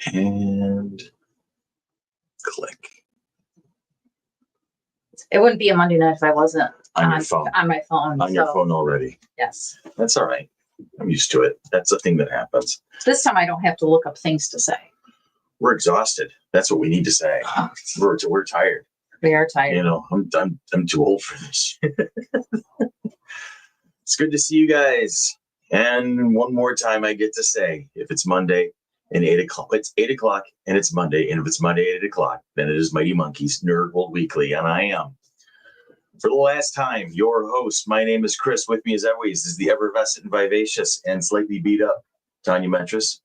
And click. It wouldn't be a Monday night if I wasn't On your phone. On my phone. On your phone already. Yes. That's all right. I'm used to it. That's a thing that happens. This time I don't have to look up things to say. We're exhausted. That's what we need to say. We're tired. We are tired. You know, I'm too old for this. It's good to see you guys. And one more time I get to say, if it's Monday and 8 o'clock, it's 8 o'clock and it's Monday. And if it's Monday at 8 o'clock, then it is Mighty Monkeys Nerd World Weekly. And I am, for the last time, your host. My name is Chris. With me as always is the effervescent and vivacious and slightly beat up Tanya Metris.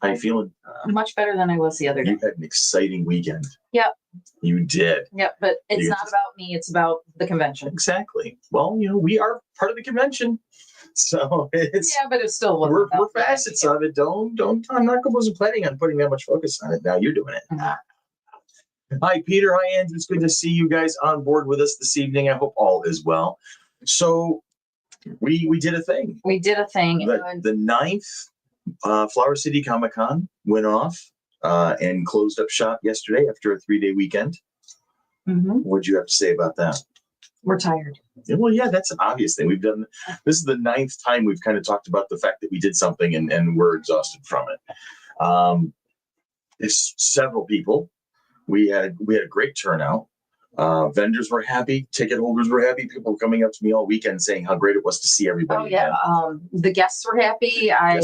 How you feeling? Much better than I was the other day. You had an exciting weekend. Yep. You did. Yep, but it's not about me. It's about the convention. Exactly. Well, you know, we are part of the convention. So it's but it's still we're facets of it. Don't I'm not wasn't planning on putting that much focus on it. Now you're doing it. Hi Peter, hi Andrew. It's good to see you guys on board with us this evening. I hope all is well. So we did a thing. We did a thing. The 9th Flower City Comic Con went off and closed up shop yesterday after a 3-day weekend. Mm-hmm. What'd you have to say about that? We're tired. Well, yeah, that's an obvious thing. We've done this is the 9th time we've kind of talked about the fact that we did something and we're exhausted from it. It's several people. We had a great turnout. Vendors were happy. Ticket holders were happy. People were coming up to me all weekend saying how great it was to see everybody. Oh yeah, the guests were happy. I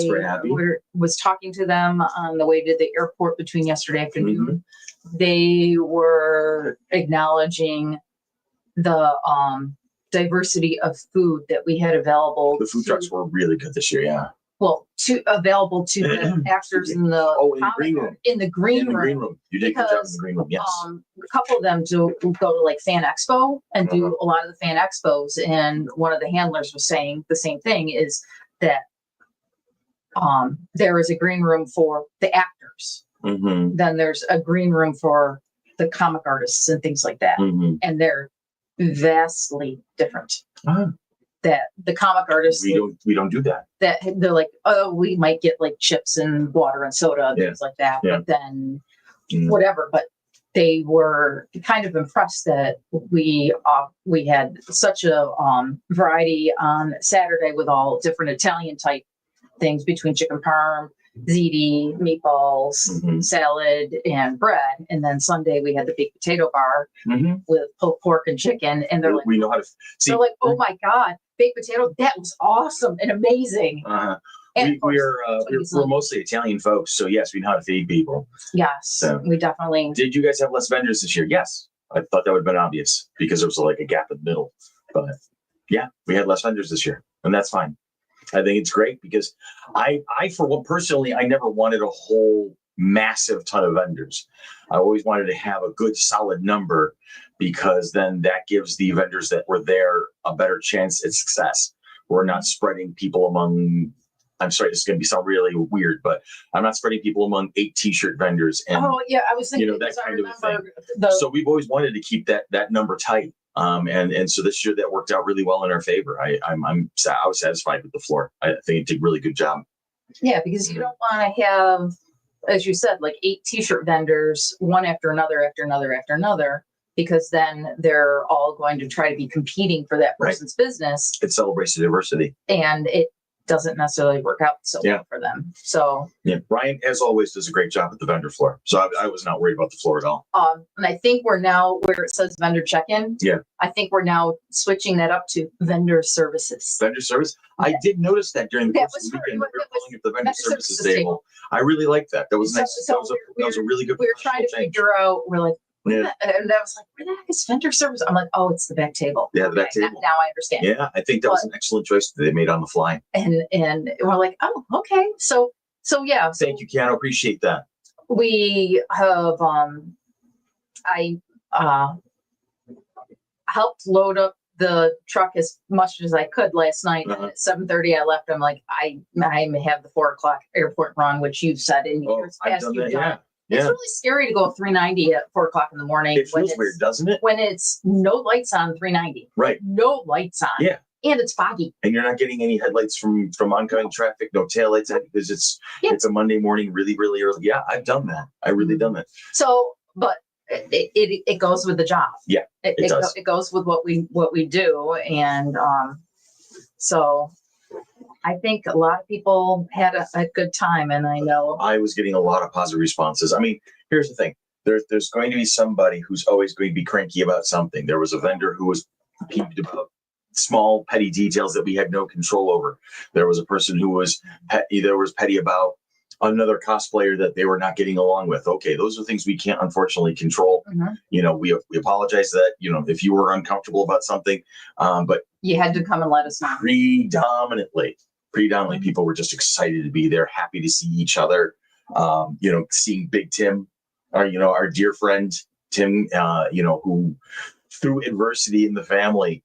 was talking to them on the way to the airport between yesterday afternoon. Mm-hmm. They were acknowledging the diversity of food that we had available. The food trucks were really good this year. Yeah. Well, available to the actors in the green room. In the green room. You did good job in the green room. Yes. A couple of them go to like Fan Expo and do a lot of the Fan Expos, and one of the handlers was saying the same thing, is that there is a green room for the actors. Mm-hmm. Then there's a green room for the comic artists and things like that, and they're vastly different. That the comic artists we don't do that. That they're like, oh, we might get like chips and water and soda and things like that, but then whatever. But they were kind of impressed that we had such a variety on Saturday with all different Italian type things between chicken parm, ziti, meatballs, salad, and bread. And then Sunday we had the baked potato bar with pulled pork and chicken. And they're like, we know how to see. They're like, oh my God, baked potato, that was awesome and amazing. And we're mostly Italian folks, so yes, we know how to feed people. Yes, so, we definitely. Did you guys have less vendors this year? Yes, I thought that would have been obvious because there was like a gap in the middle. But yeah, we had less vendors this year, and that's fine. I think it's great because I for one personally, I never wanted a whole massive ton of vendors. I always wanted to have a good solid number because then that gives the vendors that were there a better chance at success. We're not spreading people among, I'm sorry, this is going to sound really weird, but I'm not spreading people among 8 t-shirt vendors. And, oh yeah, I was thinking, that kind of thing. So we've always wanted to keep that number tight. And so this year that worked out really well in our favor. I was satisfied with the floor. I think it did a really good job. Yeah, because you don't want to have, as you said, like 8 t-shirt vendors, one after another, because then they're all going to try to be competing for that person's business. It celebrates the diversity. And it doesn't necessarily work out so well for them. So Brian, as always, does a great job at the vendor floor. So I was not worried about the floor at all. And I think we're now where it says vendor check-in. Yeah. I think we're now switching that up to vendor services. Vendor service. Yeah. I did notice that during the course of the weekend. We were calling it the vendor services table. I really liked that. That was nice. That was a really good. We were trying to figure out. We're like. Yeah. And I was like, where the heck is vendor service? I'm like, oh, it's the back table. Yeah, the back table. Now I understand. Yeah, I think that was an excellent choice that they made on the fly. And we're like, oh, okay. So yeah. Thank you, Keanu. Appreciate that. We have I helped load up the truck as much as I could last night. And at 7:30 I left. I'm like, I have the 4:00 airport run, which you said in years past you've done. It's really scary to go 390 at 4:00 in the morning. It feels weird, doesn't it? When it's no lights on 390. Right. No lights on. Yeah. and it's foggy. And you're not getting any headlights from oncoming traffic, no taillights, because it's a Monday morning, really, really early. Yeah, I've done that. I really done that. So, but it goes with the job. Yeah, it does. It goes with what we do, and so I think a lot of people had a good time, and I know I was getting a lot of positive responses. I mean, here's the thing. There's going to be somebody who's always going to be cranky about something. There was a vendor who was peeved about small petty details that we had no control over. There was a person who was petty about another cosplayer that they were not getting along with. Okay, those are things we can't unfortunately control. We apologize that, if you were uncomfortable about something, but you had to come and let us know. Predominantly people were just excited to be there, happy to see each other. Seeing Big Tim, our dear friend Tim, who through adversity in the family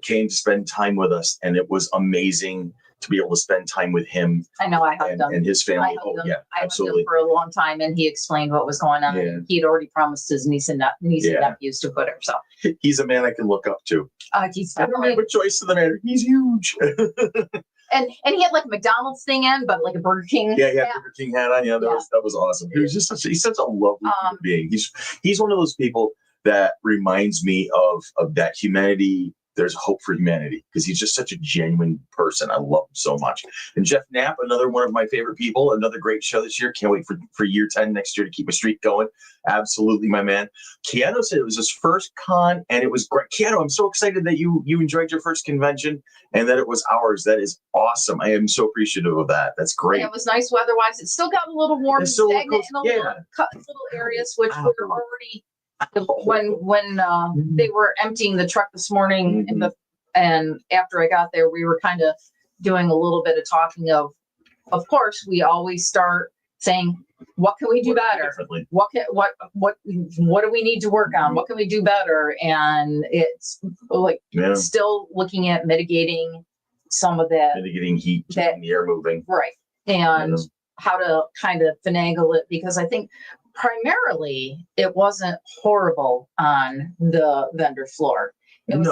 came to spend time with us, and it was amazing to be able to spend time with him. I know, I hugged him. And his family. I absolutely. Hugged him for a long time, and he explained what was going on. Yeah. He'd already promised his niece and nephews to put her. So he's a man I can look up to. He's I don't have a choice in the matter. He's huge. And he had like a McDonald's thing in, but like a Burger King. Yeah, he had Burger King hat on. Yeah, that was awesome. He was just he's such a lovely human being. He's one of those people that reminds me of that humanity. There's hope for humanity, because he's just such a genuine person. I love him so much. And Jeff Knapp, another one of my favorite people, another great show this year. Can't wait for year 10 next year to keep a streak going. Absolutely, my man. Keanu said it was his first con, and it was great. Keanu, I'm so excited that you enjoyed your first convention and that it was ours. That is awesome. I am so appreciative of that. That's great. Yeah, it was nice weather-wise. It still got a little warm and stagnant in little areas, which were already... When they were emptying the truck this morning, and after I got there, we were kind of doing a little bit of talking of course, we always start saying, what can we do better? What do we need to work on? What can we do better? And it's like still looking at mitigating some of that. Mitigating heat, keeping the air moving. Right. And how to kind of finagle it, because I think primarily it wasn't horrible on the vendor floor. It was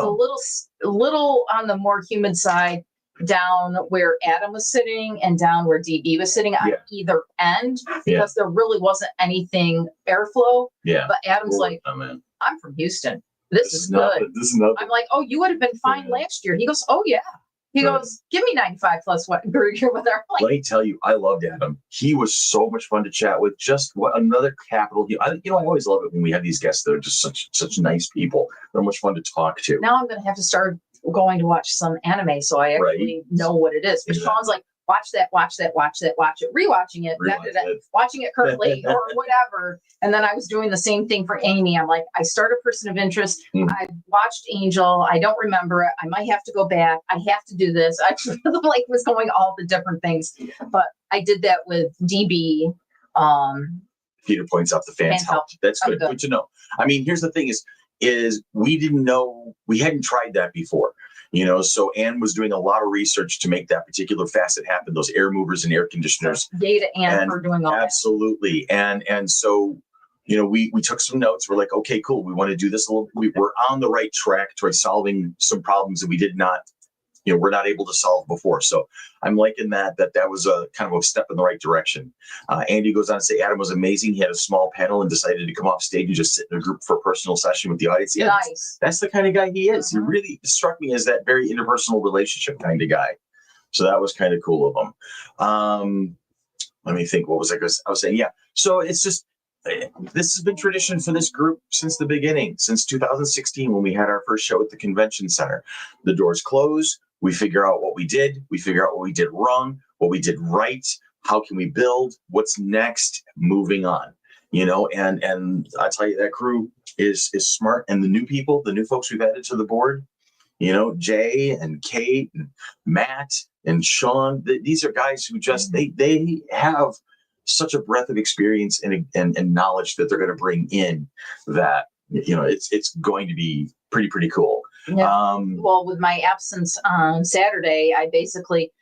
a little on the more humid side, down where Adam was sitting and down where DB was sitting on either end, because there really wasn't anything airflow. Yeah. But Adam's like, I'm from Houston. This is good. This is nothing. I'm like, oh, you would have been fine last year. He goes, oh yeah. He goes, give me 95 plus what burger with our plate. Let me tell you, I loved Adam. He was so much fun to chat with. Just another capital. I always love it when we have these guests that are just such nice people. They're much fun to talk to. Now I'm going to have to start going to watch some anime so I actually know what it is. But Sean's like, watch it, rewatching it, watching it currently or whatever. And then I was doing the same thing for Amy. I'm like, I started Person of Interest. I watched Angel. I don't remember it. I might have to go back. I have to do this. I was going all the different things, but I did that with DB. Peter points out the fans helped. That's good. Good to know. I mean, here's the thing is we didn't know, we hadn't tried that before. So Anne was doing a lot of research to make that particular facet happen, those air movers and air conditioners. Data and for doing all absolutely. That. And so, we took some notes. We're like, okay, cool. We want to do this a little, we're on the right track towards solving some problems that we did not, we're not able to solve before. So I'm liking that was a kind of a step in the right direction. Andy goes on to say, Adam was amazing. He had a small panel and decided to come off stage and just sit in a group for a personal session with the audience. Yeah, nice. That's the kind of guy he is. He really struck me as that very interpersonal relationship kind of guy. So that was kind of cool of him. Let me think. What was I was saying? Yeah. So it's just, this has been tradition for this group since the beginning, since 2016, when we had our first show at the convention center. The doors close. We figure out what we did. We figure out what we did wrong, what we did right. How can we build? What's next? Moving on, and I tell you, that crew is smart. And the new folks we've added to the board, Jay and Kate and Matt and Sean, these are guys who just, they have such a breadth of experience and knowledge that they're going to bring in that, it's going to be pretty cool. Yeah. Well, with my absence on Saturday, I basically,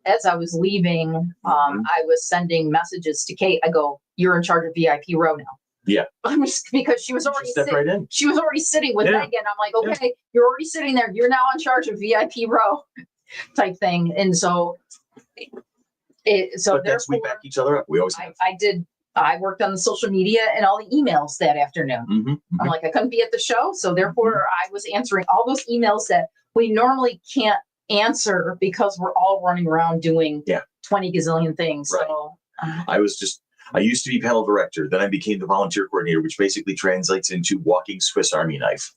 as I was leaving, I was sending messages to Kate. I go, you're in charge of VIP row now. Yeah. I'm just because she was already Step right in. she was already sitting with Yeah. Megan. I'm like, okay, you're already sitting there. You're now in charge of VIP row type thing. And so But that's we back each other up. We always have. I worked on the social media and all the emails that afternoon. I'm like, I couldn't be at the show. So therefore I was answering all those emails that we normally can't answer because we're all running around doing 20 gazillion things. Right. So I used to be panel director. Then I became the volunteer coordinator, which basically translates into walking Swiss Army knife.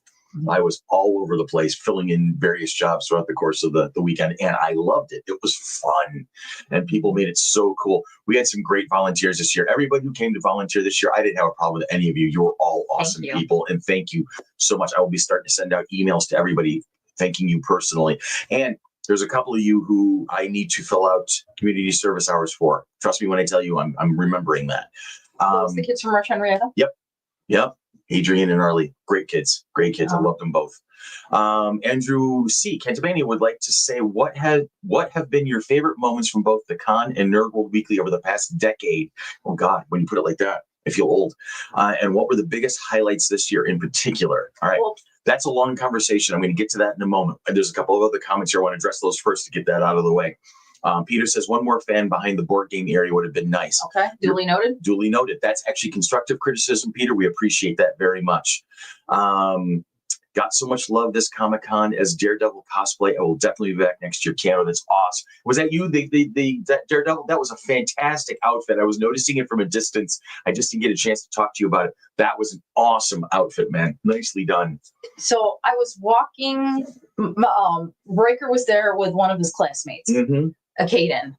I was all over the place, filling in various jobs throughout the course of the weekend, and I loved it. It was fun, and people made it so cool. We had some great volunteers this year. Everybody who came to volunteer this year, I didn't have a problem with any of you. You were all awesome people, and thank you so much. I will be starting to send out emails to everybody thanking you personally. And there's a couple of you who I need to fill out community service hours for. Trust me when I tell you, I'm remembering that. those the kids from Rush Henrietta? Yep. Adrian and Arlie, great kids. I loved them both. Andrew C. Cantabania would like to say, what have been your favorite moments from both the Con and Nerd World Weekly over the past decade? Oh God, when you put it like that, I feel old. And what were the biggest highlights this year in particular? All right. Well, that's a long conversation. I'm going to get to that in a moment. And there's a couple of other comments here. I want to address those first to get that out of the way. Peter says one more fan behind the board game area would have been nice. Okay, duly noted. Duly noted. That's actually constructive criticism, Peter. We appreciate that very much. Got so much love this Comic-Con as Daredevil cosplay. I will definitely be back next year. Keanu, that's awesome. Was that you? That Daredevil? That was a fantastic outfit. I was noticing it from a distance. I just didn't get a chance to talk to you about it. That was an awesome outfit, man. Nicely done. So I was walking. Riker was there with one of his classmates. Caden,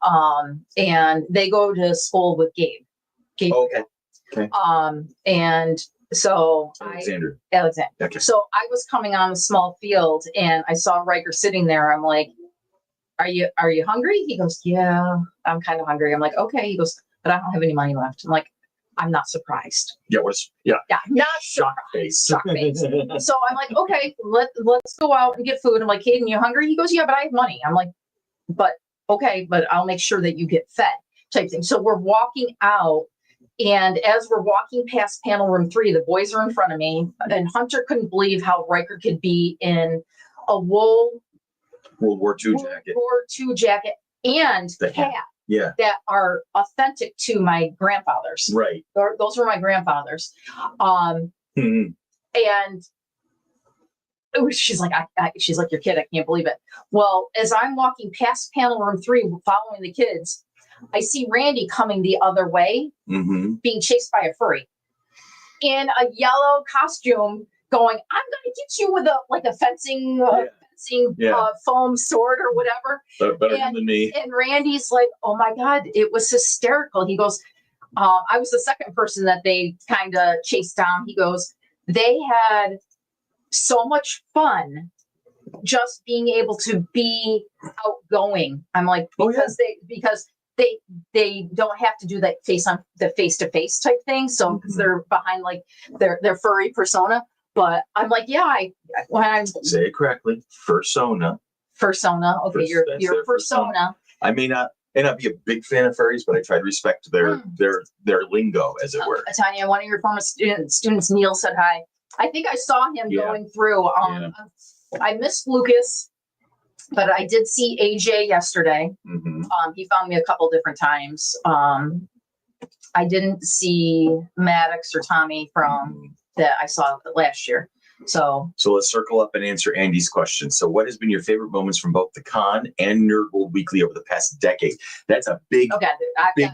and they go to school with Gabe. Okay. And so Alexander. Okay. So I was coming on a small field and I saw Riker sitting there. I'm like, are you hungry? He goes, yeah, I'm kind of hungry. I'm like, okay. He goes, but I don't have any money left. I'm like, I'm not surprised. Yeah, not shock face. Shock face. So I'm like, okay, let's go out and get food. I'm like, Caden, you hungry? He goes, yeah, but I have money. I'm like, but okay, but I'll make sure that you get fed type thing. So we're walking out, and as we're walking past panel room 3, the boys are in front of me, and Hunter couldn't believe how Riker could be in a World War II jacket and the hat that are authentic to my grandfathers. Right. Those were my grandfathers. And she's like, she's like, your kid, I can't believe it. Well, as I'm walking past panel room 3, following the kids, I see Randy coming the other way, being chased by a furry in a yellow costume, going, I'm going to get you with a fencing foam sword or whatever. Better than me. And Randy's like, oh my God, it was hysterical. He goes, I was the second person that they kind of chased down. He goes, they had so much fun just being able to be outgoing. I'm like, because they don't have to do that face-to-face type thing. So because they're behind like their furry persona. But I'm like, when I'm say it correctly, fursona. Okay, your persona. I may not be a big fan of furries, but I try to respect their lingo, as it were. Tanya, one of your former students, Neil, said hi. I think I saw him going through. I missed Lucas, but I did see AJ yesterday. He found me a couple different times. I didn't see Maddox or Tommy from that I saw last year. So let's circle up and answer Andy's question. So what has been your favorite moments from both the Con and Nerd World Weekly over the past decade? That's a big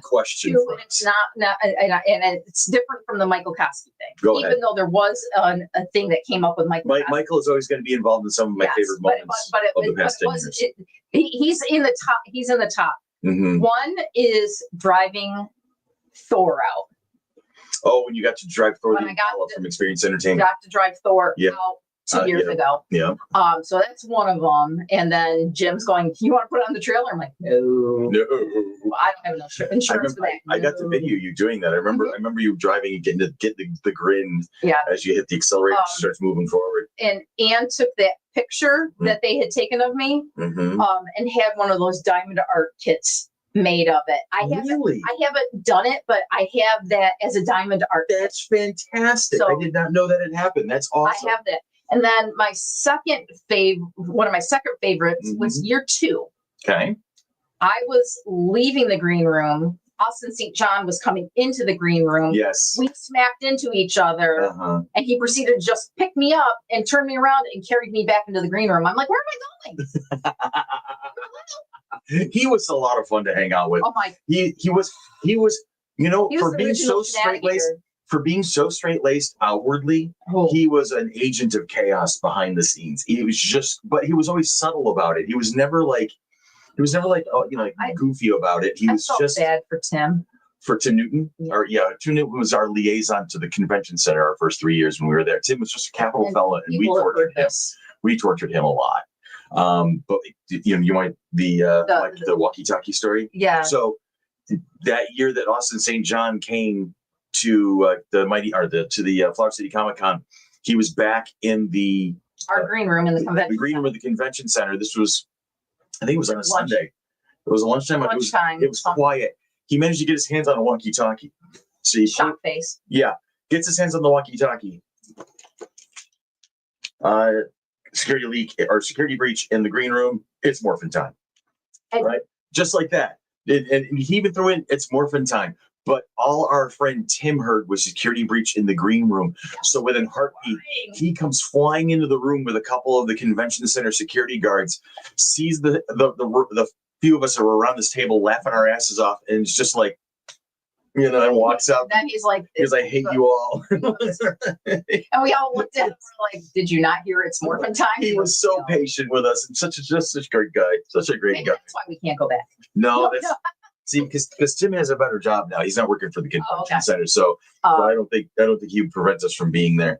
question. And it's not, and it's different from the Michael Koski thing. Even though there was a thing that came up with Michael. Michael is always going to be involved in some of my favorite moments of the past 10 years. He's in the top. He's in the top. One is driving Thor out. Oh, when you got to drive Thor from Experience Entertainment. Got to drive Thor out 2 years ago. Yeah. So that's one of them. And then Jim's going, you want to put it on the trailer? I'm like, no. I don't have enough insurance for that. I got to video you doing that. I remember you driving and getting to get the grin as you hit the accelerator, starts moving forward. And Anne took that picture that they had taken of me and had one of those diamond art kits made of it. Really? I haven't done it, but I have that as a diamond art. That's fantastic. So, I did not know that had happened. That's awesome. I have that. And then one of my second favorites was year 2. Okay. I was leaving the green room. Austin St. John was coming into the green room. Yes. We smacked into each other, and he proceeded to just pick me up and turn me around and carried me back into the green room. I'm like, where am I going? He was a lot of fun to hang out with. Oh my! He was, for being so straight laced outwardly, he was an agent of chaos behind the scenes. He was but he was always subtle about it. He was never like goofy about it. He was just bad for Tim. For Tim Newton, Tim Newton was our liaison to the convention center our first 3 years when we were there. Tim was just a capital fella, and we tortured him. We tortured him a lot. But you want the walkie-talkie story? Yeah. So that year that Austin St. John came to the Flower City Comic Con, he was back in our green room in the convention. The green room of the convention center. This was, I think it was on a Sunday. It was a lunchtime. It was quiet. He managed to get his hands on a walkie-talkie. So shock face. Yeah, gets his hands on the walkie-talkie. Security leak or security breach in the green room. It's morphin' time, right? Just like that. And he even threw in it's morphin' time. But all our friend Tim heard was security breach in the green room. So within heartbeat, he comes flying into the room with a couple of the convention center security guards, sees the few of us are around this table laughing our asses off, and it's just like, and walks up. Then he's like, I hate you all. And we all looked at him, we're like, did you not hear it's morphin' time? He was so patient with us, and such a great guy. Such a great guy. That's why we can't go back. No, see, because Tim has a better job now. He's not working for the convention center, so I don't think he prevents us from being there.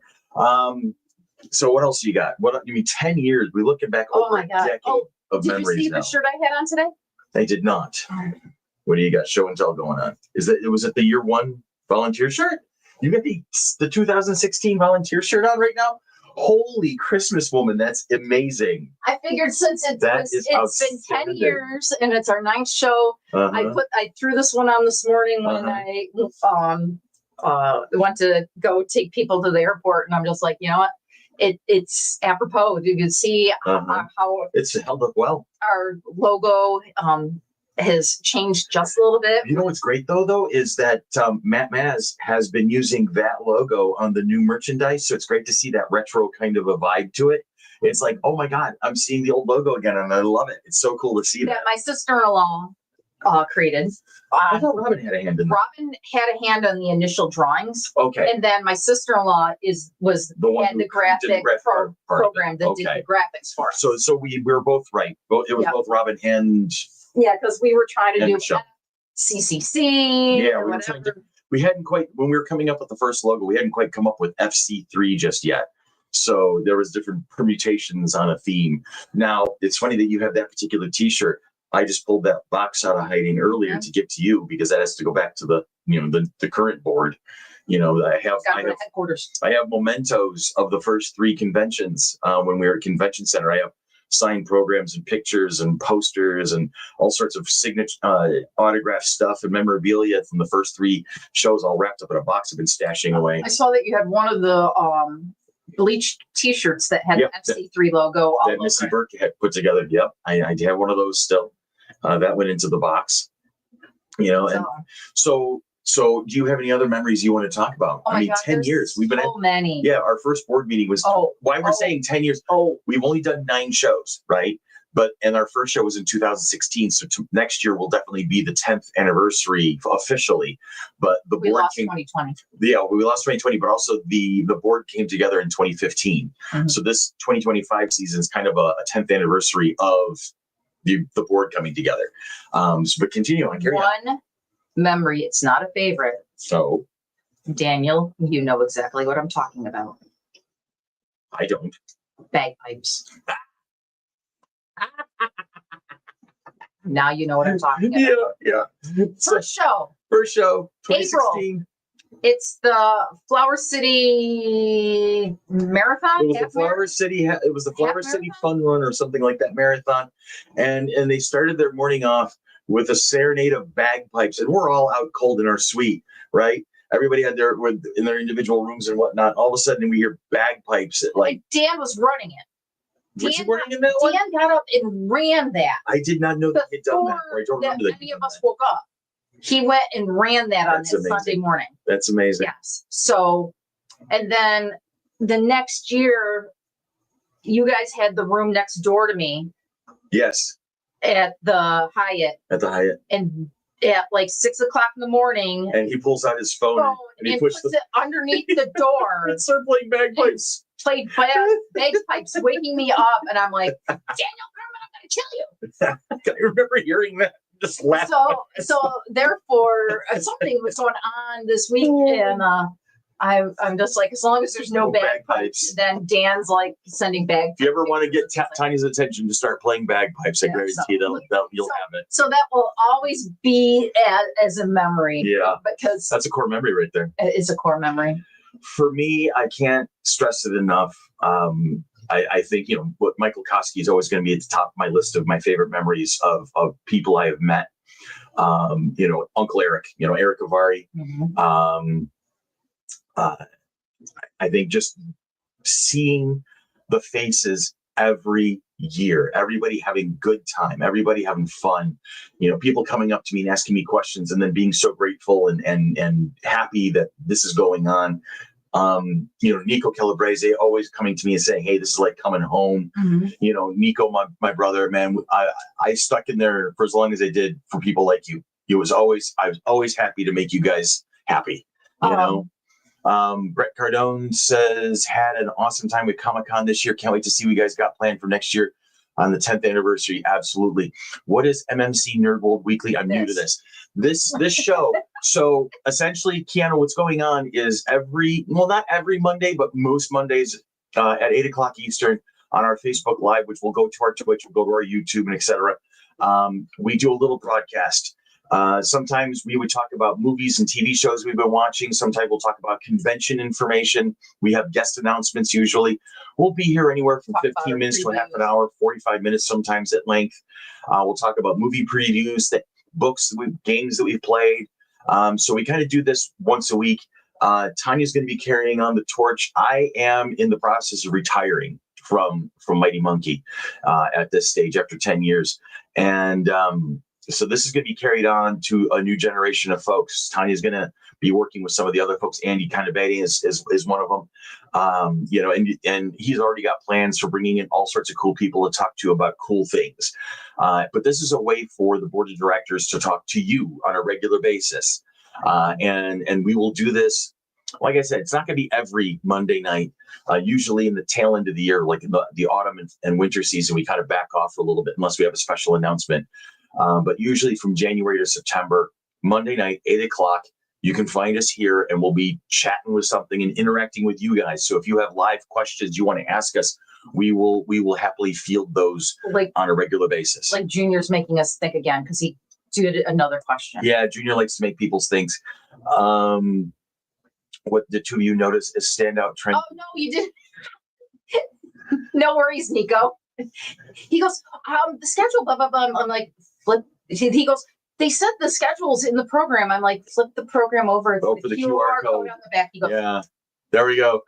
So what else you got? 10 years. We're looking back over a decade of memories. Did you see the shirt I had on today? I did not. What do you got? Show and tell going on. Was it the year 1 volunteer shirt? You got the 2016 volunteer shirt on right now? Holy Christmas, woman, that's amazing. I figured since it's been 10 years and it's our 9th show, I threw this one on this morning when I went to go take people to the airport, and I'm just like, you know what? It's apropos. You can see how it's held up well. Our logo has changed just a little bit. You know what's great though is that Matt Maz has been using that logo on the new merchandise, so it's great to see that retro kind of a vibe to it. It's like, oh my God, I'm seeing the old logo again, and I love it. It's so cool to see that. My sister-in-law created. I thought Robin had a hand in that. Robin had a hand on the initial drawings. Okay. And then my sister-in-law was the one who graphic program that did the graphics for us. So we were both right. It was both Robin and. Yeah, because we were trying to do CCC. Yeah, we hadn't quite, when we were coming up with the first logo, we hadn't quite come up with FC3 just yet. So there was different permutations on a theme. Now, it's funny that you have that particular T-shirt. I just pulled that box out of hiding earlier to get to you, because that has to go back to the current board. I have mementos of the first 3 conventions when we were at Convention Center. I have signed programs and pictures and posters and all sorts of signature autograph stuff and memorabilia from the first 3 shows, all wrapped up in a box I've been stashing away. I saw that you had one of the bleached T-shirts that had the FC3 logo. That Missy Burke had put together. Yep, I have one of those still. That went into the box. And so do you have any other memories you want to talk about? Oh my God, 10 years. We've been many. Yeah, our first board meeting was why we're saying 10 years. We've only done 9 shows, right? And our first show was in 2016. So next year will definitely be the 10th anniversary officially. But the board lost 2020. Yeah, we lost 2020, but also the board came together in 2015. So this 2025 season is kind of a 10th anniversary of the board coming together. But continue on. One memory, it's not a favorite. So, Daniel, you know exactly what I'm talking about. I don't. Bagpipes. Now you know what I'm talking about. Yeah. First show, 2016. April. It's the Flower City Marathon. It was the Flower City Fun Run or something like that marathon, and they started their morning off with a serenade of bagpipes, and we're all out cold in our suite, right? Everybody had in their individual rooms and whatnot. All of a sudden, we hear bagpipes at like. And Dan was running it. Was he running in that one? Dan got up and ran that. I did not know that he'd done that. Or I don't remember that any of us woke up. He went and ran that on that Sunday morning. That's amazing. Yes. So, and then the next year, you guys had the room next door to me. Yes. At the Hyatt. At the Hyatt. And at like 6 o'clock in the morning. And he pulls out his phone and he puts it underneath the door. And started playing bagpipes. Played bagpipes, waking me up, and I'm like, Daniel Kerman, I'm going to kill you. I remember hearing that. Just laughing. So therefore, something was going on this week, and I'm just like, as long as there's no bagpipes, then Dan's like sending bagpipes. If you ever want to get Tiny's attention to start playing bagpipes, I guarantee you you'll have it. So that will always be as a memory. Yeah, because that's a core memory right there. It is a core memory. For me, I can't stress it enough. I think, what Michael Koski is always going to be at the top of my list of my favorite memories of people I have met. Uncle Eric, Eric Avari. Mm-hmm. I think just seeing the faces every year, everybody having good time, everybody having fun, people coming up to me and asking me questions and then being so grateful and happy that this is going on. Nico Calabrese always coming to me and saying, hey, this is like coming home. Mm-hmm. Nico, my brother, man, I stuck in there for as long as I did for people like you. I was always happy to make you guys happy, Brett Cardone says, had an awesome time with Comic-Con this year. Can't wait to see what you guys got planned for next year on the 10th anniversary. Absolutely. What is MMC Nerd World Weekly? I'm new to this show. So essentially, Keanu, what's going on is not every Monday, but most Mondays at 8 o'clock Eastern on our Facebook Live, which will go to our Twitch, will go to our YouTube, and etc. We do a little broadcast. Sometimes we would talk about movies and TV shows we've been watching. Sometimes we'll talk about convention information. We have guest announcements usually. We'll be here anywhere from 15 minutes to half an hour, 45 minutes sometimes at length. We'll talk about movie previews, books, games that we've played. So we kind of do this once a week. Tanya's going to be carrying on the torch. I am in the process of retiring from Mighty Monkey at this stage after 10 years. And so this is going to be carried on to a new generation of folks. Tanya's going to be working with some of the other folks. Andy Canavati is one of them. And he's already got plans for bringing in all sorts of cool people to talk to about cool things. But this is a way for the board of directors to talk to you on a regular basis. And we will do this. Like I said, it's not going to be every Monday night. Usually in the tail end of the year, like in the autumn and winter season, we kind of back off for a little bit unless we have a special announcement. But usually from January to September, Monday night, 8 o'clock, you can find us here and we'll be chatting with something and interacting with you guys. So if you have live questions you want to ask us, we will happily field those on a regular basis. Like Junior's making us think again because he did another question. Yeah, Junior likes to make people think. What the two of you notice is standout trend. Oh, no, you didn't. No worries, Nico. He goes, the schedule, blah, blah, blah. I'm like, flip. He goes, they said the schedule's in the program. I'm like, flip the program over. For the QR code on the back. He goes, yeah, there we go.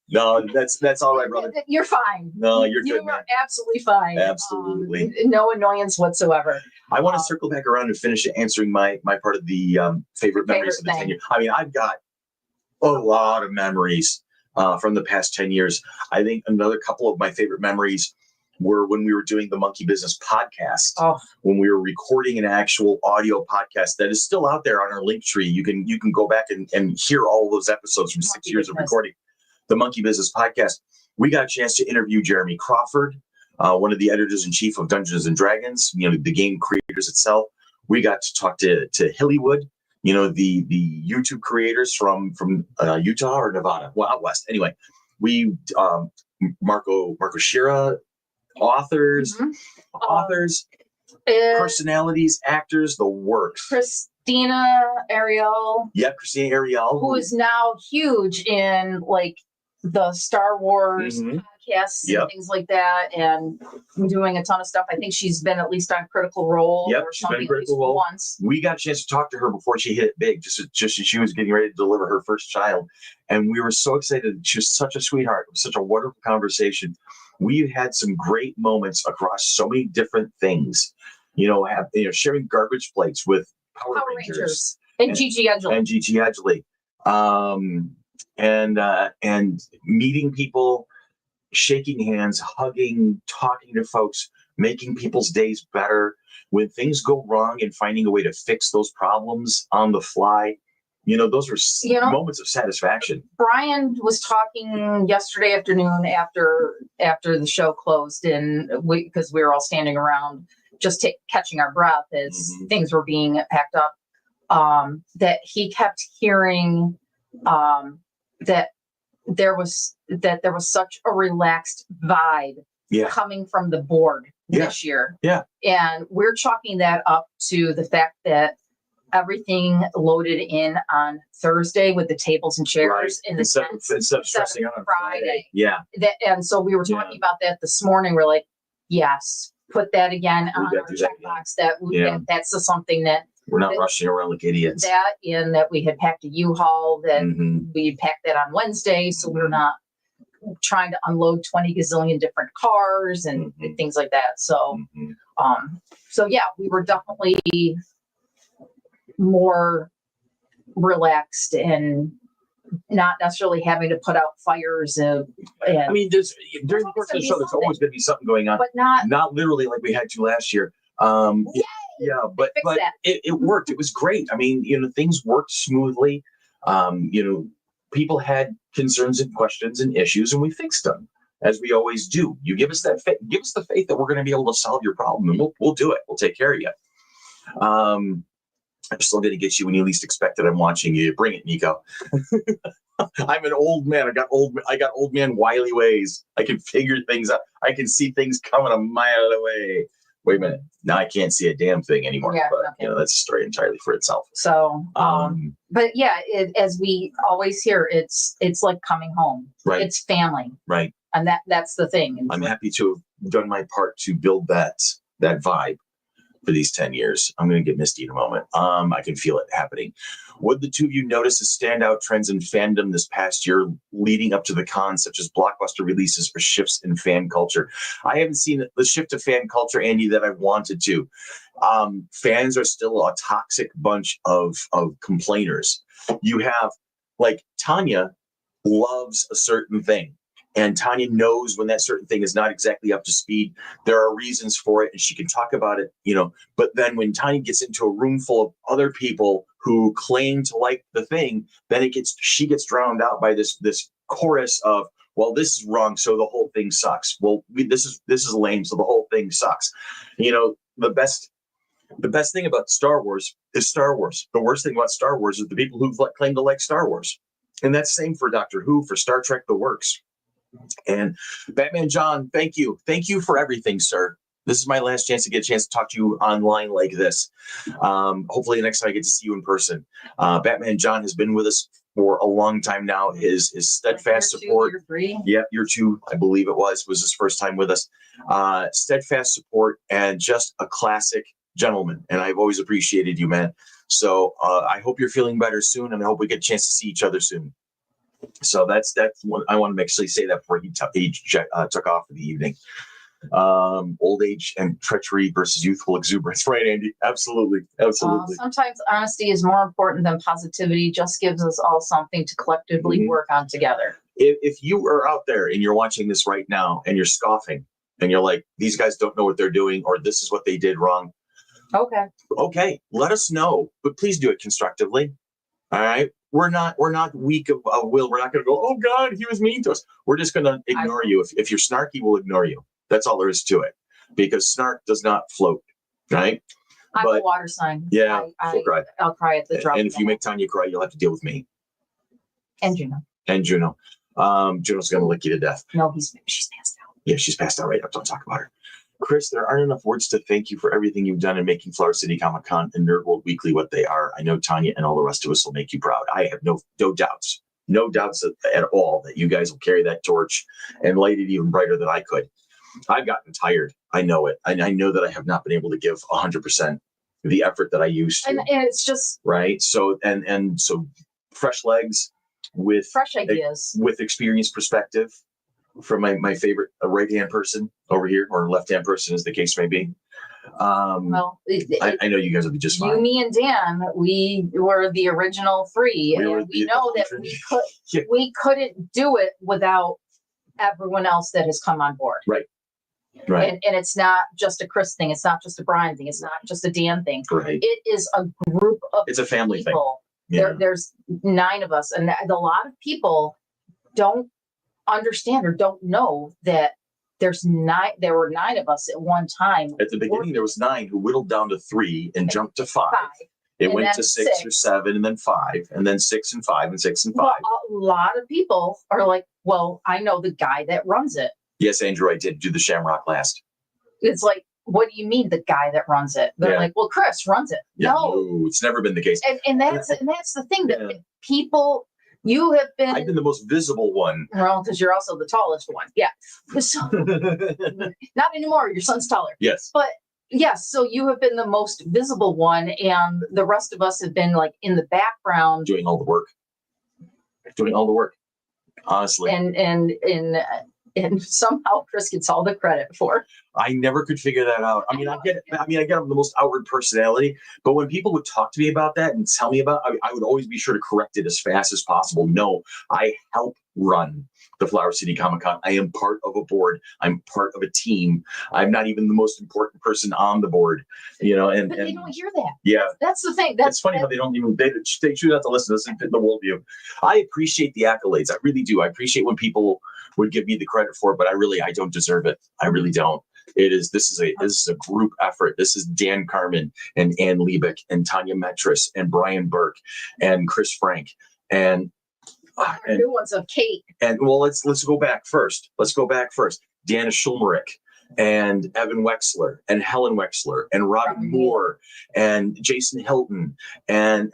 No, that's all right, brother. You're fine. No, you're good. You are absolutely fine. Absolutely. No annoyance whatsoever. I want to circle back around and finish answering my part of the favorite memories of the 10 years. I mean, I've got a lot of memories from the past 10 years. I think another couple of my favorite memories were when we were doing the Monkey Business podcast, when we were recording an actual audio podcast that is still out there on our link tree. You can go back and hear all those episodes from 6 years of recording the Monkey Business podcast. We got a chance to interview Jeremy Crawford, one of the editors-in-chief of Dungeons and Dragons, the game creators itself. We got to talk to Hillywood, the YouTube creators from Utah or Nevada, well, out west. Anyway, we Marco Shira, authors, personalities, actors, the works. Christina Ariel. Yeah, Christina Ariel, who is now huge in like the Star Wars podcasts and things like that, and doing a ton of stuff. I think she's been at least on Critical Role or something at least once. We got a chance to talk to her before she hit it big, just as she was getting ready to deliver her first child. And we were so excited. She was such a sweetheart. It was such a wonderful conversation. We've had some great moments across so many different things, sharing garbage plates with Power Rangers. And Gigi Edgley. And meeting people, shaking hands, hugging, talking to folks, making people's days better. When things go wrong and finding a way to fix those problems on the fly, those are moments of satisfaction. Brian was talking yesterday afternoon after the show closed, and because we were all standing around just catching our breath as things were being packed up, that he kept hearing that there was such a relaxed vibe coming from the board this year. Yeah. And we're chalking that up to the fact that everything loaded in on Thursday with the tables and chairs in the instead of stressing out on Friday. Yeah. And so we were talking about that this morning. We're like, yes, put that again on our checkbox. That's something that we're not rushing around like idiots. That we had packed a U-Haul, that we packed that on Wednesday, so we're not trying to unload 20 gazillion different cars and things like that. So, we were definitely more relaxed and not necessarily having to put out fires. During the course of the show, there's always going to be something going on, but not literally like we had to last year. But it worked. It was great. Things worked smoothly. People had concerns and questions and issues, and we fixed them, as we always do. You give us that faith, give us the faith that we're going to be able to solve your problem, and we'll do it. We'll take care of you. I'm still going to get you when you least expect it. I'm watching you. Bring it, Nico. I'm an old man. I got old man wily ways. I can figure things out. I can see things coming a mile away. Wait a minute. Now I can't see a damn thing anymore. Yeah, but that's a story entirely for itself. So, as we always hear, it's like coming home. Right. It's family. Right. And that's the thing. I'm happy to have done my part to build that vibe for these 10 years. I'm going to get misty in a moment. I can feel it happening. Would the two of you notice the standout trends in fandom this past year leading up to the con, such as blockbuster releases or shifts in fan culture? I haven't seen the shift of fan culture, Andy, that I wanted to. Fans are still a toxic bunch of complainers. You have, like, Tanya loves a certain thing. And Tanya knows when that certain thing is not exactly up to speed. There are reasons for it, and she can talk about it, But then when Tanya gets into a room full of other people who claim to like the thing, then she gets drowned out by this chorus of, well, this is wrong, so the whole thing sucks. Well, this is lame, so the whole thing sucks. The best thing about Star Wars is Star Wars. The worst thing about Star Wars is the people who claim to like Star Wars, and that's same for Doctor Who, for Star Trek, the works. And Batman John, thank you for everything, sir. This is my last chance to get a chance to talk to you online like this. Hopefully next time I get to see you in person. Batman John has been with us for a long time now. His steadfast support. Year 3? Yeah, year 2, I believe it was his first time with us. Steadfast support and just a classic gentleman. And I've always appreciated you, man. So I hope you're feeling better soon, and I hope we get a chance to see each other soon. So that's one I want to actually say that before he took off for the evening. Old age and treachery versus youthful exuberance. Right, Andy? Absolutely. Sometimes honesty is more important than positivity. Just gives us all something to collectively work on together. If you are out there and you're watching this right now and you're scoffing and you're like, these guys don't know what they're doing, or this is what they did wrong. Okay. Let us know, but please do it constructively. All right. We're not weak of will. We're not going to go, oh God, he was mean to us. We're just going to ignore you. If you're snarky, we'll ignore you. That's all there is to it, because snark does not float. Right. I'm a water sign. Yeah. I'll cry at the drop. And if you make Tanya cry, you'll have to deal with me. And Juno. Juno's going to lick you to death. No, she's passed out. Yeah, she's passed out right now. Don't talk about her. Chris, there aren't enough words to thank you for everything you've done in making Flower City Comic Con and Nerd World Weekly what they are. I know Tanya and all the rest of us will make you proud. I have no doubts. no doubts at all that you guys will carry that torch and light it even brighter than I could. I've gotten tired. I know it. I know that I have not been able to give 100% the effort that I used to. And it's just right. So, and so fresh legs with fresh ideas, with experience perspective from my favorite right-hand person over here, or left-hand person as the case may be. Well, I know you guys will be just fine. You, me, and Dan, we were the original three, and we know that we couldn't do it without everyone else that has come on board. Right. Right. And it's not just a Chris thing. It's not just a Brian thing. It's not just a Dan thing. Right. It is a group of It's a family people. thing. Yeah. There's 9 of us, and a lot of people don't understand or don't know that there were 9 of us at one time. At the beginning, there was 9 who whittled down to 3 and jumped to 5. It And went then to 6 or 7 and then 5 and then 6 and 5 and 6 and 5. Well, a lot of people are like, well, I know the guy that runs it. Yes, Andrew, I did do the Shamrock last. It's like, what do you mean the guy that runs it? They're like, well, Chris runs it. Yeah, no, it's never been the case. And that's the thing that people, you have been. I've been the most visible one. Well, because you're also the tallest one. Yeah. So, not anymore. Your son's taller. Yes. But yes, so you have been the most visible one, and the rest of us have been like in the background, doing all the work. Honestly. And somehow Chris gets all the credit for. I never could figure that out. I get I'm the most outward personality, but when people would talk to me about that and tell me about, I would always be sure to correct it as fast as possible. No, I help run the Flower City Comic Con. I am part of a board. I'm part of a team. I'm not even the most important person on the board, and they don't hear that. Yeah. That's the thing. It's funny how they choose not to listen. Doesn't fit the worldview. I appreciate the accolades. I really do. I appreciate when people would give me the credit for it, but I don't deserve it. I really don't. This is a group effort. This is Dan Carmen and Ann Liebig and Tanya Metris and Brian Burke and Chris Frank and new ones of Kate. And well, let's go back first. Dana Schulmerich and Evan Wexler and Helen Wexler and Robin Moore and Jason Hilton and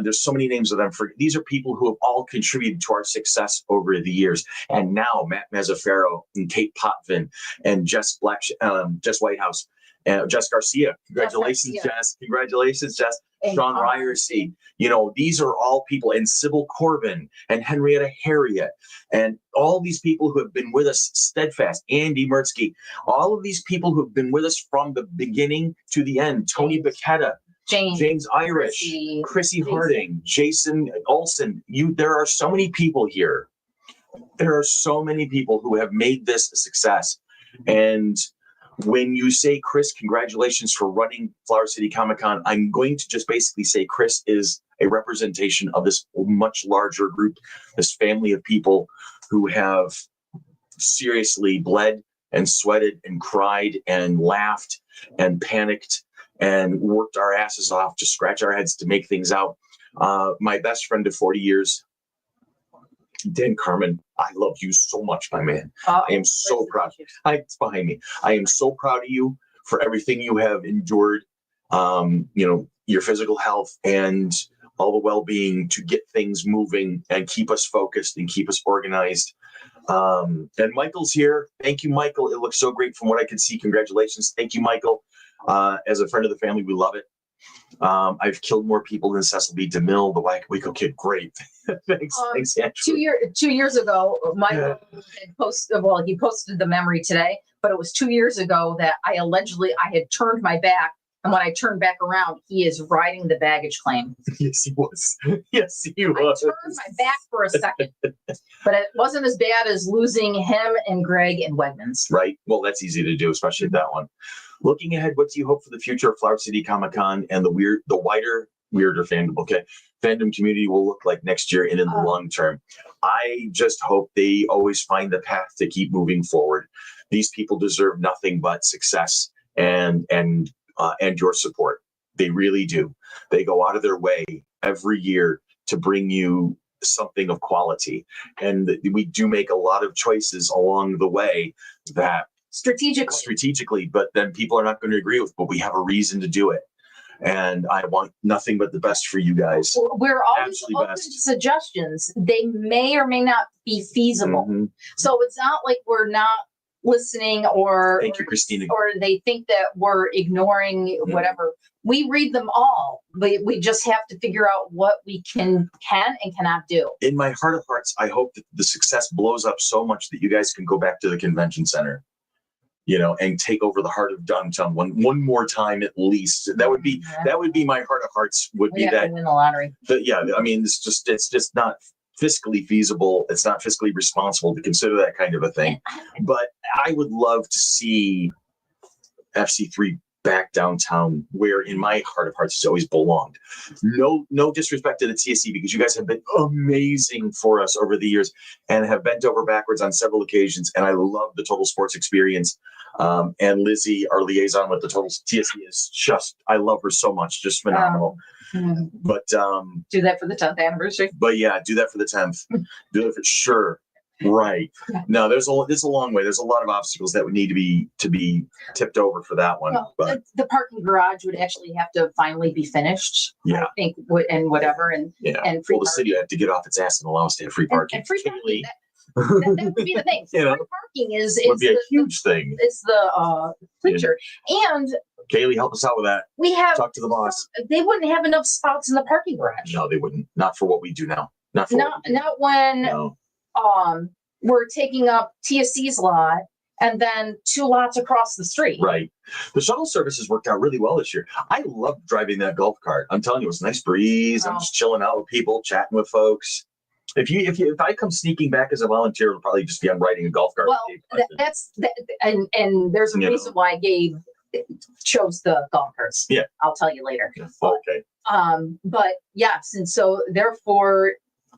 there's so many names that I'm forgetting. These are people who have all contributed to our success over the years. And now Matt Mazzaferro and Kate Potvin and Jess Whitehouse and Jess Garcia. Congratulations, Jess. Congratulations, Jess. Sean Ryerson. These are all people, and Sybil Corbin and Henrietta Harriet and all these people who have been with us steadfast. Andy Mertzke, all of these people who have been with us from the beginning to the end. Tony Bacchetta, James Irish, Chrissy Harding, Jason Olson. There are so many people here. There are so many people who have made this a success. And when you say, Chris, congratulations for running Flower City Comic Con, I'm going to just basically say Chris is a representation of this much larger group, this family of people who have seriously bled and sweated and cried and laughed and panicked and worked our asses off to scratch our heads to make things out. My best friend of 40 years, Dan Carmen, I love you so much, my man. I am so proud. It's behind me. I am so proud of you for everything you have endured, your physical health and all the well-being to get things moving and keep us focused and keep us organized. And Michael's here. Thank you, Michael. It looks so great from what I can see. Congratulations. Thank you, Michael. As a friend of the family, we love it. I've killed more people than Cecil B. DeMille, the Waco Kid. Great. Thanks, Andrew. 2 years ago, Michael had posted, he posted the memory today, but it was 2 years ago that I had turned my back. And when I turned back around, he is riding the baggage claim. Yes, he was. Yes, he was. I turned my back for a second, but it wasn't as bad as losing him and Greg and Wegmans. Right. Well, that's easy to do, especially that one. Looking ahead, what do you hope for the future of Flower City Comic Con and the weirder fandom community will look like next year and in the long term? I just hope they always find the path to keep moving forward. These people deserve nothing but success and your support. They really do. They go out of their way every year to bring you something of quality. And we do make a lot of choices along the way that strategically, but then people are not going to agree with, but we have a reason to do it. and I want nothing but the best for you guys. We're always Absolutely open best. to suggestions. They may or may not be feasible. Mhm. So it's not like we're not listening or Thank you, Christina. or they think that we're ignoring whatever. We read them all, but we just have to figure out what we can and cannot do. In my heart of hearts, I hope that the success blows up so much that you guys can go back to the convention center, and take over the heart of downtown one more time at least. That would be my heart of hearts. Would We be have that. to win the lottery. I mean, it's just not fiscally feasible. It's not fiscally responsible to consider that kind of a thing. But I would love to see FC3 back downtown, where in my heart of hearts it's always belonged. No disrespect to the TSC, because you guys have been amazing for us over the years and have bent over backwards on several occasions. And I love the Total Sports experience. And Lizzie, our liaison with the Total TSC, is just, I love her so much, just phenomenal. But do that for the 10th anniversary. But yeah, do that for the 10th. Do it for sure. Right. No, there's a long way. There's a lot of obstacles that would need to be tipped over for that one. Well, but the parking garage would actually have to finally be finished. Yeah. I think, and whatever, and free the city would have to get off its ass and allow us to have free parking. And free parking. That would be the thing. Free parking would be a huge thing. It's the feature. And Kaylee, help us out with that. We have talk to the boss. They wouldn't have enough spots in the parking garage. No, they wouldn't. Not for what we do now. Not when we're taking up TSC's lot and then 2 lots across the street. Right. The shuttle services worked out really well this year. I loved driving that golf cart. I'm telling you, it was a nice breeze. I'm just chilling out with people, chatting with folks. If I come sneaking back as a volunteer, it'll probably just be I'm riding a golf cart. Well, and there's a reason why I chose the golf carts. Yeah. I'll tell you later. Okay. But yes, and so therefore,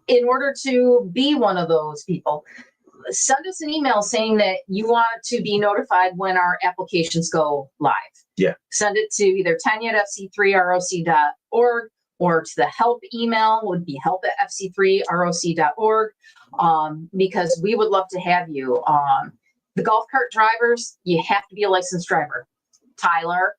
in order to be one of those people, send us an email saying that you want to be notified when our applications go live. Yeah. Send it to either tanya@fc3roc.org or to the help email would be help@fc3roc.org, because we would love to have you. The golf cart drivers, you have to be a licensed driver. Tyler.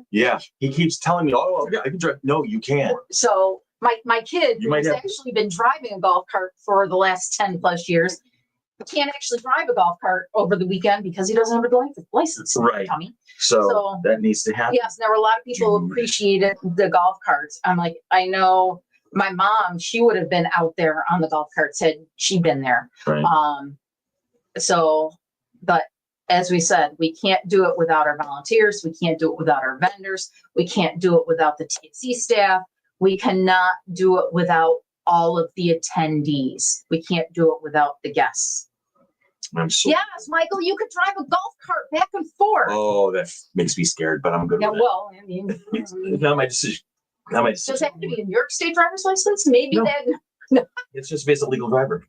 Yeah, he keeps telling me, "Oh, yeah, I can drive." No, you can't. So my kid, who's actually been driving a golf cart for the last 10 plus years, can't actually drive a golf cart over the weekend because he doesn't have a license. Right. Tommy. So that needs to happen. Yes, there were a lot of people who appreciated the golf carts. I'm like, I know my mom, she would have been out there on the golf carts had she been there. Right. But as we said, we can't do it without our volunteers. We can't do it without our vendors. We can't do it without the TSC staff. We cannot do it without all of the attendees. We can't do it without the guests. Yes, Michael, you could drive a golf cart back and forth. Oh, that makes me scared, but I'm good with it. Well, I mean, it's not my decision. Does it have to be a New York State driver's license? Maybe no. It's just based a legal driver.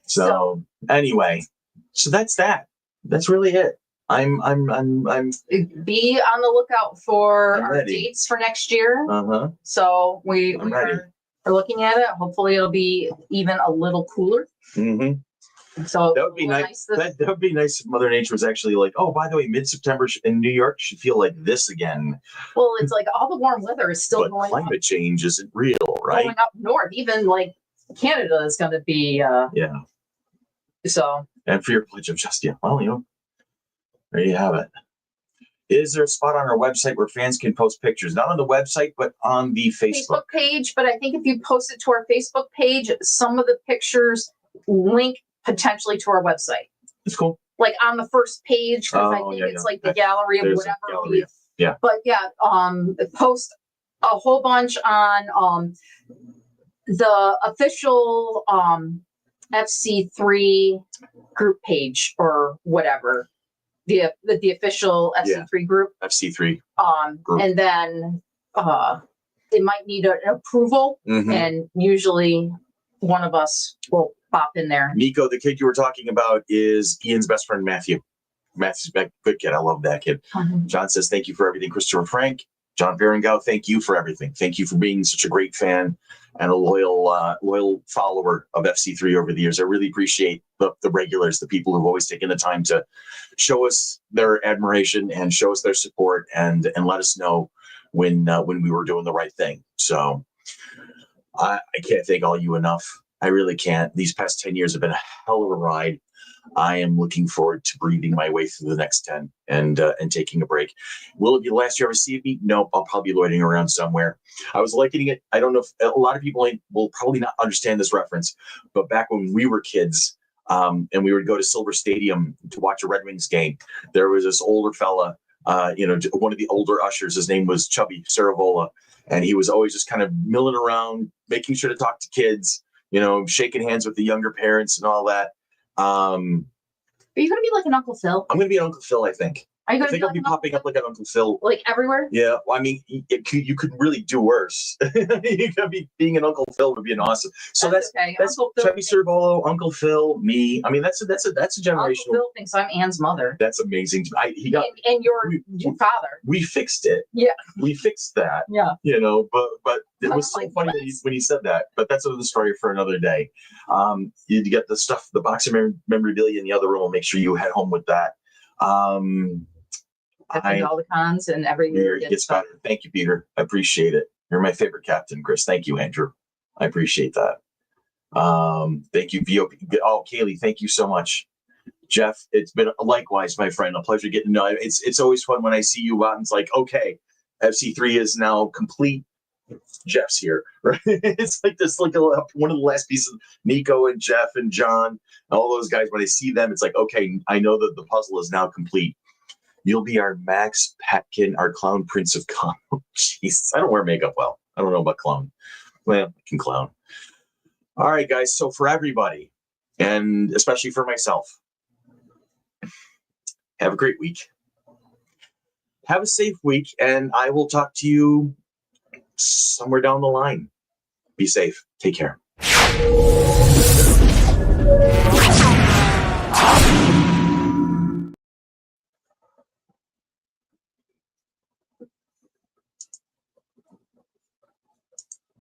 So anyway, so that's that. That's really it. I'm be on the lookout for our ready. Dates for next year. So I'm ready. We're looking at it. Hopefully it'll be even a little cooler. So that would be nice. That would be nice if Mother Nature was actually like, oh, by the way, mid-September in New York should feel like this again. Well, it's like all the warm weather is still going climate up. Change isn't real, right? Going up north, even like Canada is going to be. So. And for your pledge of just well, there you have it. Is there a spot on our website where fans can post pictures? Not on the website, but on the Facebook page. But I think if you post it to our Facebook page, some of the pictures link potentially to our website. That's cool. Like on the first page, because I think it's like the gallery of whatever. But post a whole bunch on the official FC3 group page or whatever. The official FC3 group. FC3 group. And then it might need an approval, and usually one of us will pop in there. Nico, the kid you were talking about, is Ian's best friend, Matthew. Matthew's a good kid. I love that kid. John says, thank you for everything, Christopher Frank. John Berengow, thank you for everything. Thank you for being such a great fan and a loyal follower of FC3 over the years. I really appreciate the regulars, the people who've always taken the time to show us their admiration and show us their support and let us know when we were doing the right thing. So I can't thank all you enough. I really can't. These past 10 years have been a hell of a ride. I am looking forward to breathing my way through the next 10 and taking a break. Will it be the last year I see me? Nope. I'll probably be loitering around somewhere. I was likening it. I don't know if a lot of people will probably not understand this reference, but back when we were kids, and we would go to Silver Stadium to watch a Red Wings game, there was this older fella, one of the older ushers. His name was Chubby Saravola, and he was always just kind of milling around, making sure to talk to kids, shaking hands with the younger parents and all that. Are you going to be like an Uncle Phil? I'm going to be an Uncle Phil, I think. Are you I going to think be I'll like be an popping up like an Uncle Phil. Like everywhere? Yeah. Well, I mean, you could really do worse. You could be being an Uncle Phil would be an awesome. So that's okay. That's Uncle Phil Chubby Cerbolo, Uncle Phil, me. I mean, that's a generational. Uncle Phil thinks I'm Anne's mother. That's amazing. And your father. We fixed it. Yeah. We fixed that. Yeah. But it was so funny when he said that. But that's another story for another day. You get the stuff, the box of memorabilia in the other room. We'll make sure you head home with that. I think all the cons and every year it gets better. Thank you, Peter. I appreciate it. You're my favorite captain, Chris. Thank you, Andrew. I appreciate that. Thank you, VOP. Oh, Kaylee, thank you so much. Jeff, it's been likewise, my friend. A pleasure getting to know you. It's always fun when I see you out and it's like, okay, FC3 is now complete. Jeff's here, right? It's like this, like one of the last pieces. Nico and Jeff and John, all those guys. When I see them, it's like, okay, I know that the puzzle is now complete. You'll be our Max Patkin, our clown prince of con. Jesus, I don't wear makeup well. I don't know about clown. Well, I can clown. All right, guys. So for everybody, and especially for myself, have a great week. Have a safe week, and I will talk to you somewhere down the line. Be safe. Take care.